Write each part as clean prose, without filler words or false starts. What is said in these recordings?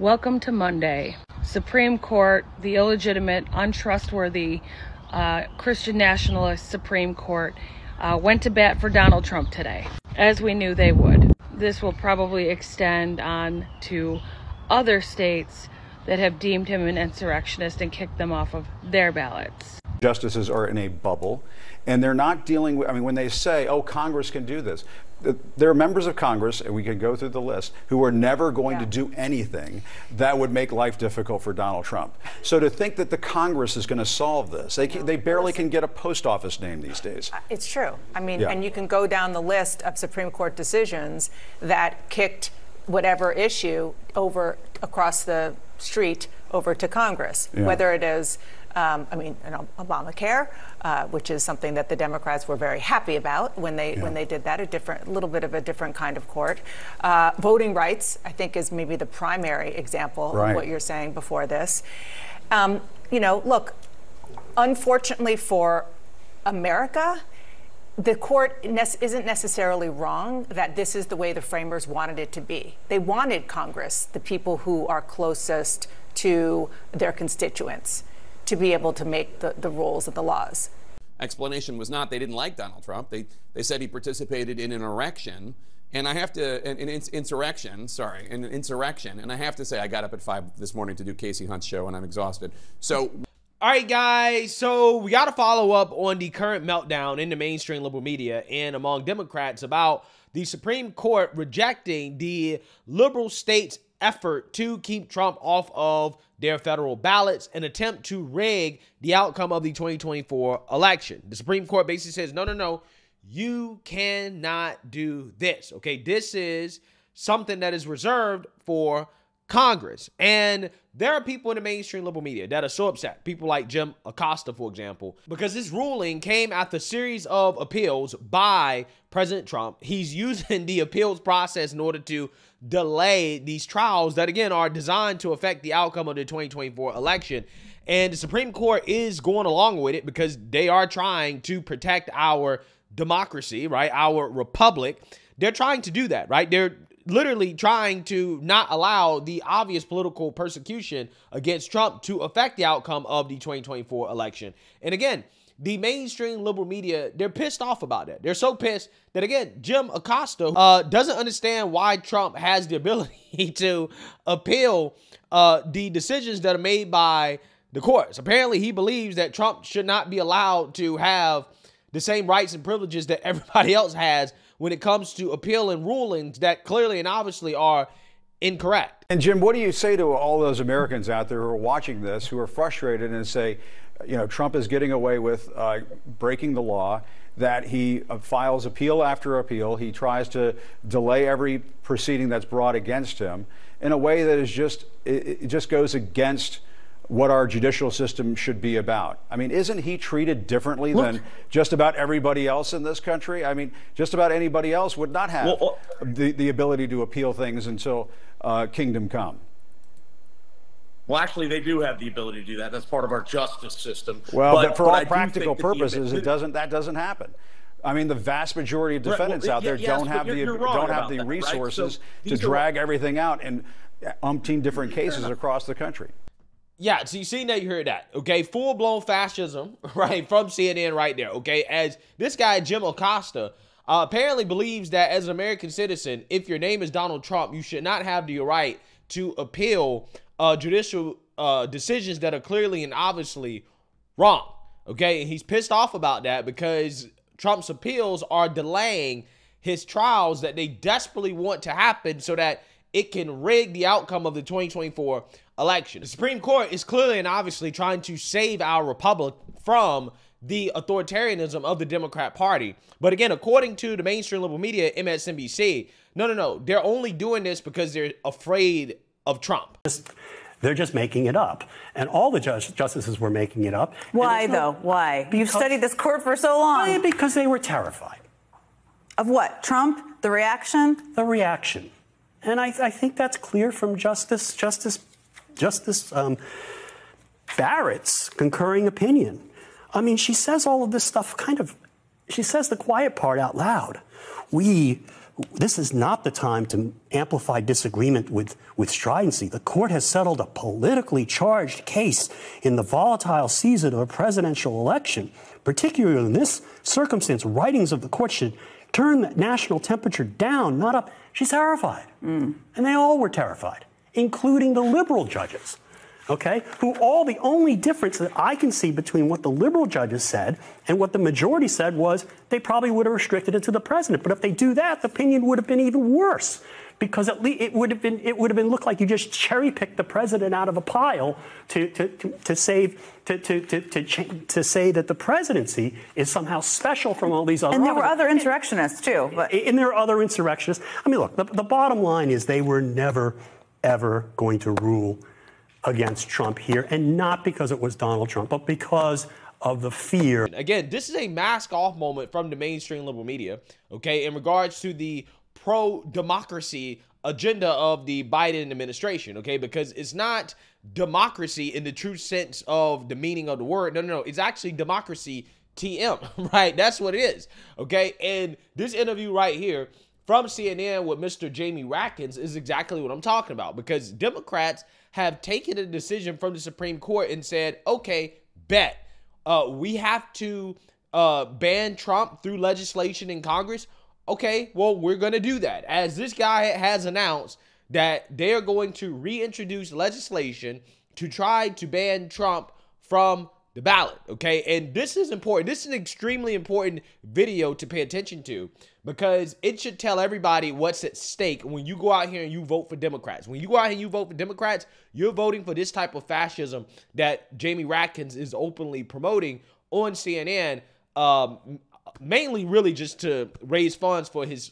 Welcome to Monday. Supreme Court, the illegitimate, untrustworthy, Christian nationalist Supreme Court, went to bat for Donald Trump today, as we knew they would. This will probably extend on to other states that have deemed him an insurrectionist and kicked them off of their ballots. Justices are in a bubble, and they're not dealing with, when they say, oh, Congress can do this, there are members of Congress, and we can go through the list, who are never going to do anything that would make life difficult for Donald Trump. So to think that the Congress is going to solve this, they barely can get a post office name these days. It's true. And you can go down the list of Supreme Court decisions that kicked whatever issue over across the street over to Congress, whether it is Obamacare, which is something that the Democrats were very happy about when they did that, a little bit of a different kind of court. Voting rights, I think, is maybe the primary example of what you're saying before this. Look, unfortunately for America, the court isn't necessarily wrong that this is the way the framers wanted it to be. They wanted Congress, the people who are closest to their constituents, to be able to make the rules and the laws. Explanation was not they didn't like Donald Trump. They said he participated in an insurrection. And I have to, an insurrection, and I have to say I got up at 5 this morning to do Casey Hunt's show and I'm exhausted. So. All right, guys, so we got to follow up on the current meltdown in the mainstream liberal media and among Democrats about the Supreme Court rejecting the liberal states' effort to keep Trump off of their federal ballots and attempt to rig the outcome of the 2024 election. The Supreme Court basically says, no, you cannot do this, okay? This is something that is reserved for Congress. And there are people in the mainstream liberal media that are so upset. People like Jim Acosta, for example, because this ruling came after a series of appeals by President Trump. He's using the appeals process in order to delay these trials that, again, are designed to affect the outcome of the 2024 election. And the Supreme Court is going along with it because they are trying to protect our democracy, right? Our republic. They're trying to do that, right? They're literally trying to not allow the obvious political persecution against Trump to affect the outcome of the 2024 election. And again, the mainstream liberal media, they're pissed off about that. They're so pissed that, again, Jim Acosta doesn't understand why Trump has the ability to appeal the decisions that are made by the courts. Apparently, he believes that Trump should not be allowed to have the same rights and privileges that everybody else has when it comes to appealing rulings that clearly and obviously are incorrect. And Jim, what do you say to all those Americans out there who are watching this, who are frustrated and say, Trump is getting away with breaking the law, that he files appeal after appeal, he tries to delay every proceeding that's brought against him in a way that is it just goes against what our judicial system should be about. Isn't he treated differently than just about everybody else in this country? Just about anybody else would not have the ability to appeal things until kingdom come. Well, actually, they do have the ability to do that. That's part of our justice system. Well, but for all practical purposes, that doesn't happen. The vast majority of defendants out there don't have the resources to drag everything out in umpteen different cases across the country. Yeah, so you seen that, you heard that, okay? Full-blown fascism, right, from CNN right there, okay? As this guy, Jim Acosta, apparently believes that as an American citizen, if your name is Donald Trump, you should not have the right to appeal judicial decisions that are clearly and obviously wrong, okay? And he's pissed off about that because Trump's appeals are delaying his trials that they desperately want to happen so that it can rig the outcome of the 2024 election. The Supreme Court is clearly and obviously trying to save our republic from the authoritarianism of the Democrat Party. But again, according to the mainstream liberal media, MSNBC, no, they're only doing this because they're afraid of Trump. They're just making it up. And all the justices were making it up. Why, though? Why? You've studied this court for so long. Because they were terrified. Of what? Trump? The reaction? The reaction. And I think that's clear from Justice Barrett's concurring opinion. She says all of this stuff she says the quiet part out loud. We this is not the time to amplify disagreement with stridency. The court has settled a politically charged case in the volatile season of a presidential election. Particularly in this circumstance, writings of the court should turn the national temperature down, not up. She's terrified. And they all were terrified, including the liberal judges. Okay, the only difference that I can see between what the liberal judges said and what the majority said was they probably would have restricted it to the president. But if they do that, the opinion would have been even worse, because at least it would have been looked like you just cherry picked the president out of a pile to say that the presidency is somehow special from all these other. And there were other insurrectionists too. And there are other insurrectionists. I mean, look, the bottom line is they were never ever going to rule against Trump here, and not because it was Donald Trump, but because of the fear. Again, this is a mask off moment from the mainstream liberal media, okay, in regards to the pro-democracy agenda of the Biden administration, okay, because it's not democracy in the true sense of the meaning of the word. No, it's actually democracy TM, right? That's what it is, okay? And this interview right here from CNN with Mr. Jamie Raskin is exactly what I'm talking about, because Democrats have taken a decision from the Supreme Court and said, okay, bet. We have to ban Trump through legislation in Congress. Okay, well, we're going to do that. As this guy has announced that they are going to reintroduce legislation to try to ban Trump from the ballot, okay? And this is important. This is an extremely important video to pay attention to, because it should tell everybody what's at stake when you go out here and you vote for Democrats. When you go out here and you vote for Democrats, you're voting for this type of fascism that Jamie Raskin is openly promoting on CNN, mainly really just to raise funds for his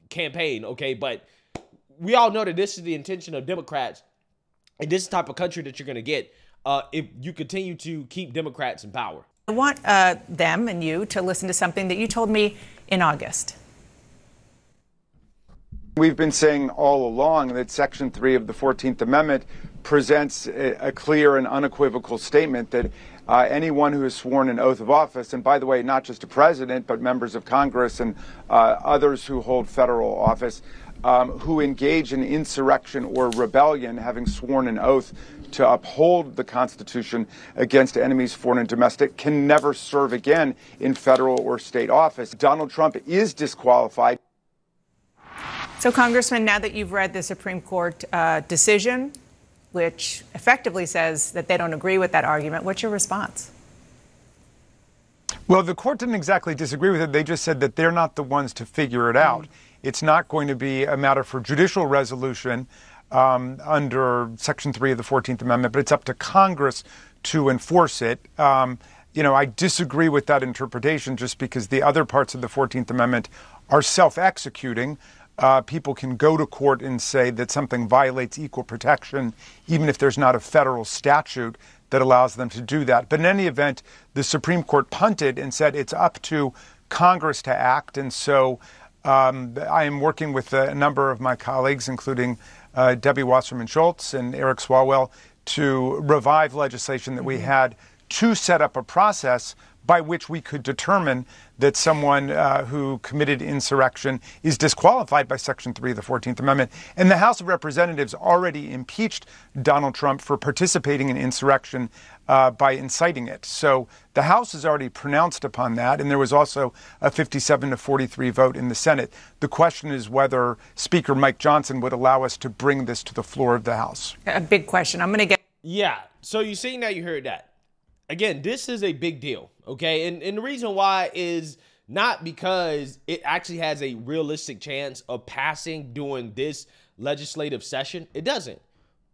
campaign, okay? But we all know that this is the intention of Democrats, and this is the type of country that you're going to get if you continue to keep Democrats in power. I want them and you to listen to something that you told me in August. We've been saying all along that Section 3 of the 14th Amendment presents a clear and unequivocal statement that anyone who is sworn an oath of office, and by the way, not just a president, but members of Congress and others who hold federal office, who engage in insurrection or rebellion, having sworn an oath to uphold the Constitution against enemies, foreign and domestic, can never serve again in federal or state office. Donald Trump is disqualified. So, Congressman, now that you've read the Supreme Court decision, which effectively says that they don't agree with that argument, what's your response? Well, the court didn't exactly disagree with it. They just said that they're not the ones to figure it out. It's not going to be a matter for judicial resolution under Section 3 of the 14th Amendment, but it's up to Congress to enforce it. I disagree with that interpretation just because the other parts of the 14th Amendment are self-executing. People can go to court and say that something violates equal protection, even if there's not a federal statute that allows them to do that. But in any event, the Supreme Court punted and said it's up to Congress to act. And so I am working with a number of my colleagues, including Debbie Wasserman Schultz and Eric Swalwell, to revive legislation that we had to set up a process by which we could determine that someone who committed insurrection is disqualified by Section 3 of the 14th Amendment. And the House of Representatives already impeached Donald Trump for participating in insurrection by inciting it. So the House has already pronounced upon that, and there was also a 57-43 vote in the Senate. The question is whether Speaker Mike Johnson would allow us to bring this to the floor of the House. A big question. I'm going to get... Yeah, so you see now you heard that. Again, this is a big deal, okay? And the reason why is not because it actually has a realistic chance of passing during this legislative session. It doesn't.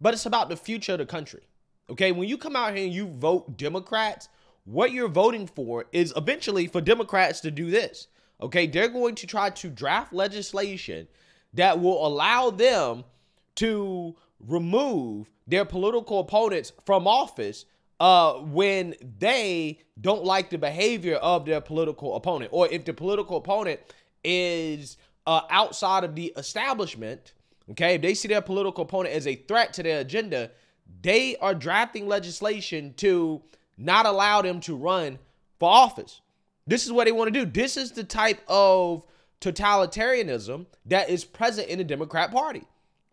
But it's about the future of the country, okay? When you come out here and you vote Democrats, what you're voting for is eventually for Democrats to do this, okay? They're going to try to draft legislation that will allow them to remove their political opponents from office when they don't like the behavior of their political opponent, or if the political opponent is outside of the establishment, okay, if they see their political opponent as a threat to their agenda, they are drafting legislation to not allow them to run for office. This is what they want to do. This is the type of totalitarianism that is present in the Democrat Party,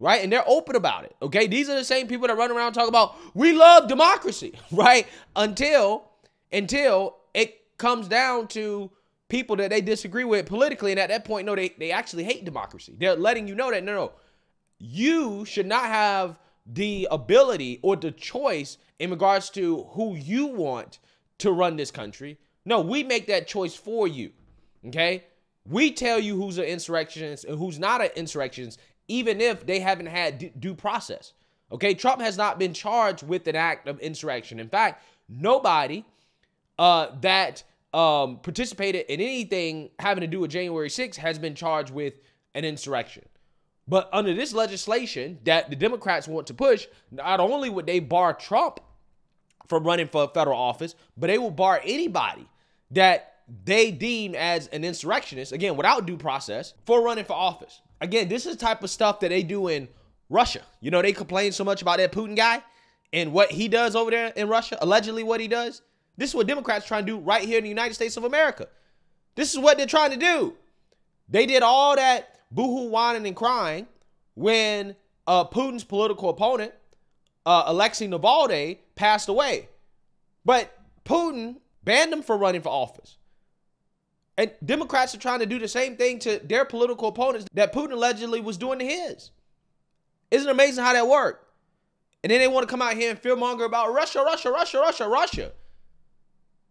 right? And they're open about it, okay? These are the same people that run around and talk about, we love democracy, right? Until it comes down to people that they disagree with politically, and at that point, no, they actually hate democracy. They're letting you know that, no, you should not have the ability or the choice in regards to who you want to run this country. No, we make that choice for you, okay? We tell you who's an insurrectionist and who's not an insurrectionist, even if they haven't had due process, okay? Trump has not been charged with an act of insurrection. In fact, nobody that participated in anything having to do with January 6th has been charged with an insurrection. But under this legislation that the Democrats want to push, not only would they bar Trump from running for federal office, but they will bar anybody that they deem as an insurrectionist, again, without due process, for running for office. Again, this is the type of stuff that they do in Russia. You know, they complain so much about that Putin guy and what he does over there in Russia, allegedly what he does. This is what Democrats are trying to do right here in the United States of America. This is what they're trying to do. They did all that boohoo, whining, and crying when Putin's political opponent, Alexei Navalny, passed away. But Putin banned him for running for office. And Democrats are trying to do the same thing to their political opponents that Putin allegedly was doing to his. Isn't it amazing how that worked? And then they want to come out here and fearmonger about Russia, Russia, Russia, Russia, Russia.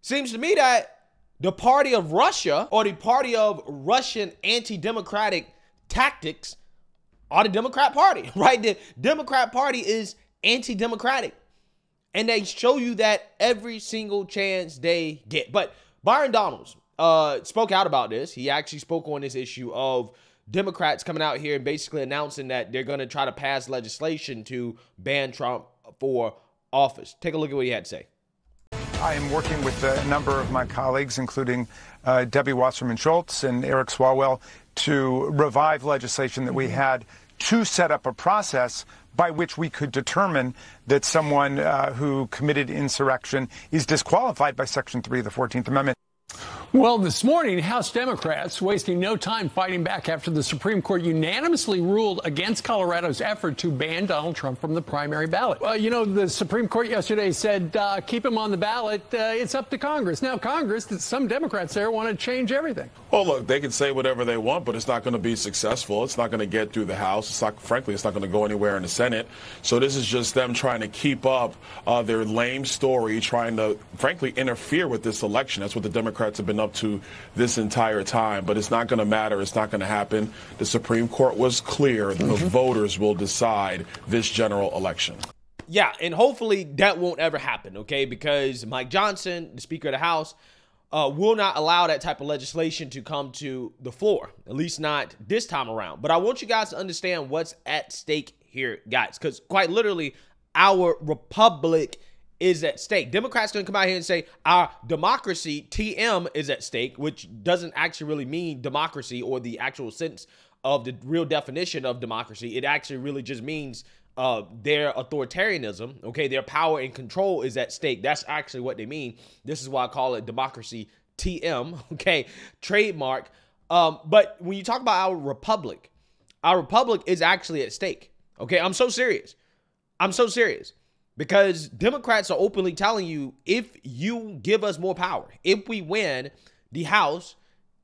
Seems to me that the party of Russia, or the party of Russian anti-democratic tactics, are the Democrat Party, right? The Democrat Party is anti-democratic. And they show you that every single chance they get. But Byron Donalds spoke out about this. He actually spoke on this issue of Democrats coming out here and basically announcing that they're going to try to pass legislation to ban Trump for office. Take a look at what he had to say. I am working with a number of my colleagues, including Debbie Wasserman Schultz and Eric Swalwell, to revive legislation that we had to set up a process by which we could determine that someone who committed insurrection is disqualified by Section 3 of the 14th Amendment. Well, this morning, House Democrats wasting no time fighting back after the Supreme Court unanimously ruled against Colorado's effort to ban Donald Trump from the primary ballot. Well, you know, the Supreme Court yesterday said keep him on the ballot. It's up to Congress. Now, Congress, some Democrats there want to change everything. Well, look, they can say whatever they want, but it's not going to be successful. It's not going to get through the House. It's not, frankly, it's not going to go anywhere in the Senate. So this is just them trying to keep up their lame story, trying to, frankly, interfere with this election. That's what the Democrats have been up to this entire time. But it's not going to matter. It's not going to happen. The Supreme Court was clear. The voters will decide this general election. Yeah, and hopefully that won't ever happen, okay? Because Mike Johnson, the Speaker of the House, will not allow that type of legislation to come to the floor, at least not this time around. But I want you guys to understand what's at stake here, guys, because quite literally, our republic is at stake. Democrats going to come out here and say our democracy, TM, is at stake, which doesn't actually really mean democracy or the actual sense of the real definition of democracy. It actually really just means their authoritarianism, okay, their power and control is at stake. That's actually what they mean. This is why I call it democracy, TM, okay, trademark. But when you talk about our republic is actually at stake, okay? I'm so serious. Because Democrats are openly telling you, if you give us more power, if we win the House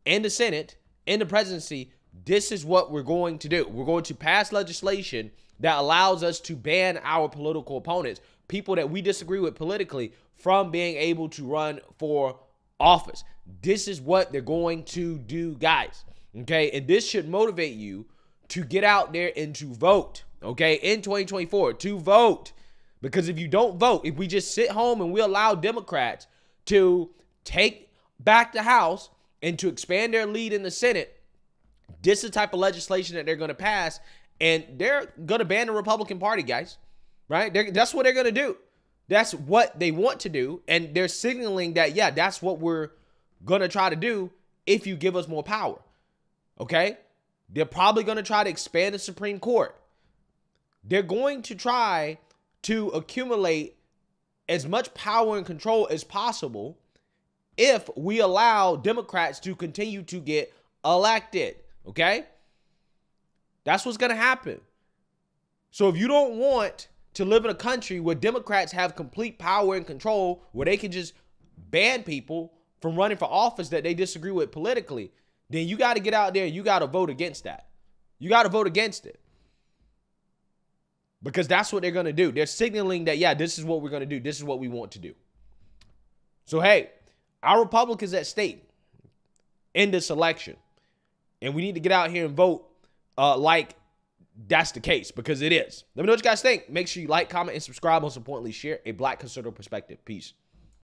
and the Senate and the presidency, this is what we're going to do. We're going to pass legislation that allows us to ban our political opponents, people that we disagree with politically, from being able to run for office. This is what they're going to do, guys. Okay, and this should motivate you to get out there and to vote, okay, in 2024, to vote. Because if you don't vote, if we just sit home and we allow Democrats to take back the House and to expand their lead in the Senate, this is the type of legislation that they're going to pass, and they're going to ban the Republican Party, guys, right? That's what they're going to do. That's what they want to do, and they're signaling that, yeah, that's what we're going to try to do if you give us more power, okay? They're probably going to try to expand the Supreme Court. They're going to try to accumulate as much power and control as possible if we allow Democrats to continue to get elected. Okay? That's what's going to happen. So if you don't want to live in a country where Democrats have complete power and control, where they can just ban people from running for office that they disagree with politically, then you got to get out there and you got to vote against that. You got to vote against it. Because that's what they're going to do. They're signaling that, yeah, this is what we're going to do. This is what we want to do. So, hey, our Republicans at stake in this election. And we need to get out here and vote like that's the case, because it is. Let me know what you guys think. Make sure you like, comment, and subscribe. Most importantly, share a Black conservative perspective. Peace.